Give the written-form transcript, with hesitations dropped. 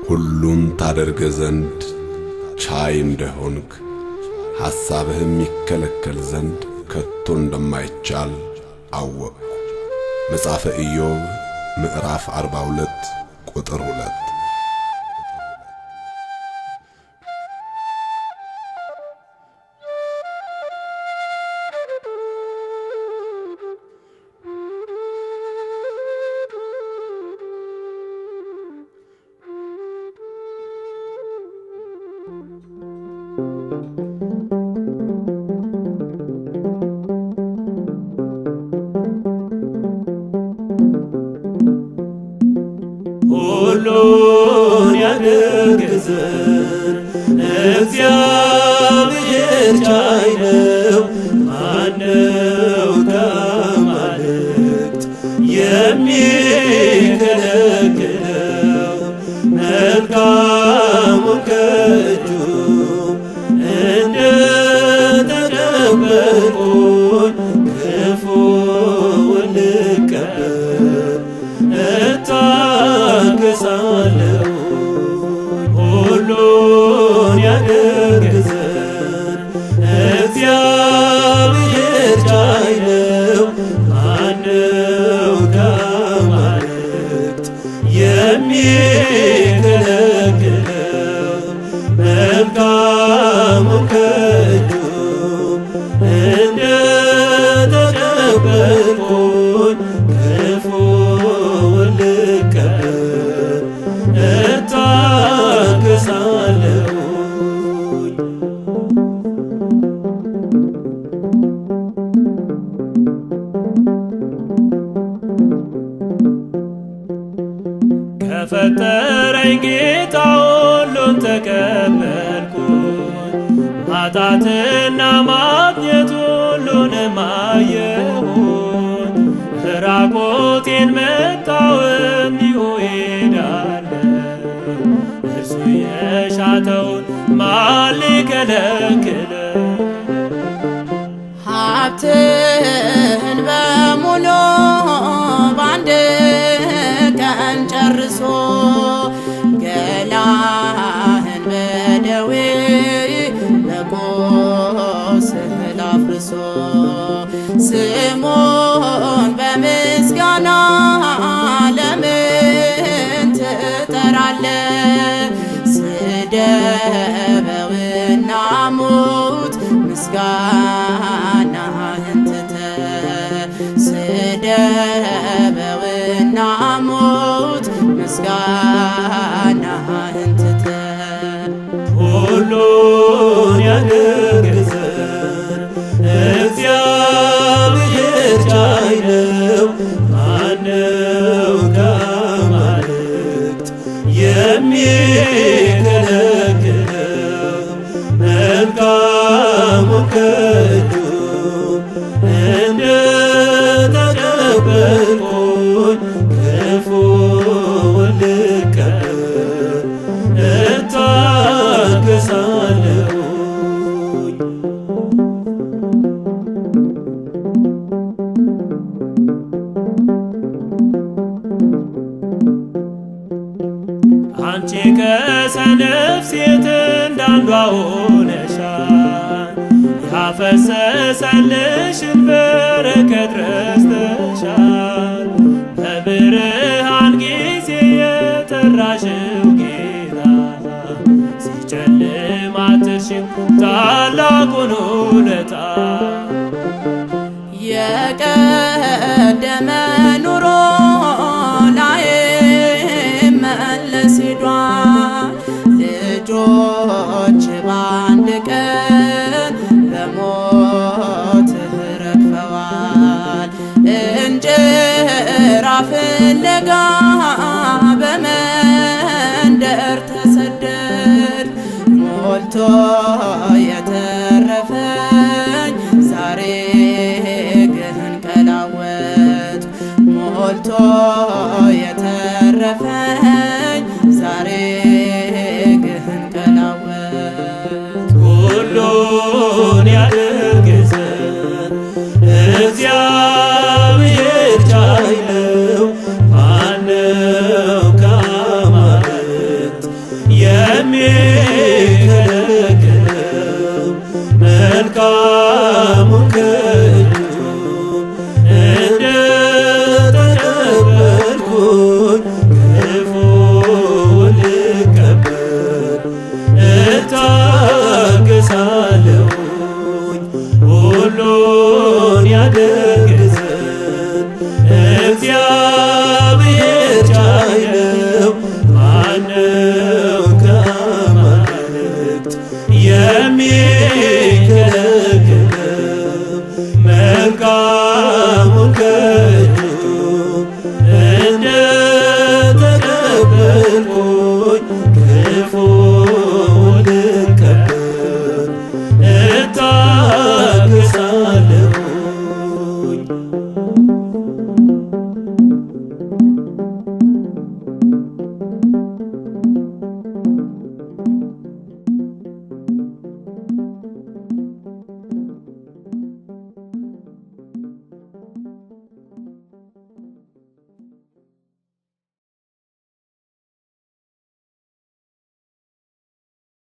ሁሉን ታደርግ ዘንድ ቻይ እንደሆንክ ሐሳብህም ይከለከል ዘንድ ከቶ እንደማይቻል አወቅኩ። መጽሐፈ ኢዮብ ምዕራፍ 42 ቁጥር 2። ሁሉን ያደርግ ዘንድ እግዚአብሔር ቻይ ነው። ማነው ከአማልክት የሚከለክለው? መልካሙን ከእጁ እንደተቀበልኩኝ ክፉውን ልቀበል እታገሳለሁ። ሁሉን ያደርግ ዘንድ እግዚአብሔር ቻይ ነው። ማነው ከአማልክት የሚከለክለው? መልካሙን ከእጁ እንደተቀበልኩኝ ክፉውን ልቀበል እታገሳለሁ። ከፈጠረኝ ጌታ ሁሉን ተቀበልኩኝ። ማጣትና ማግኘት ሁሉንም አየሁኝ። ራቆቴን መጣሁ እንዲሁ እሄዳለሁ። እርሱ የሻተውን ማን ሊከለክለው? ሀብትህን በሙሉ ባንድ ቀን ጨርሶ ገላህን በደዌ በቁስል አፍርሶ ስሙን በምስጋና ለምን ትጠራለህ? ስደበውና ሙት ምስጋናህን ትተህ ስደበውና ሙት ምስጋናህን ትተህ ሁሉን ያደርግ ዘንድ እግዚአብሔር ቻይ ነው። ማነው ከአማልክት የሚከለክለው? መልካሙን ከእጁ እንደተቀበልኩኝ ክፉውን ልቀበል እታገሳለሁ። አንቺ ከሰነፍ ሴት እንዳንዷ ሆነሻል። ያፈሰሰልሽን በረከት ረስተሻል። በብርሃን ጊዜ የጠራሽው ጌታ ሲጨልም አትርሺው ታላቁን ውለታ። የቀደመ ኑሮ ላይ መለስ ሄዷል። ልጆች በአንድ ቀን በሞት ረግፈዋል። እንጀራ ፍለጋ በመንደር ተሰደድ ሞልቶ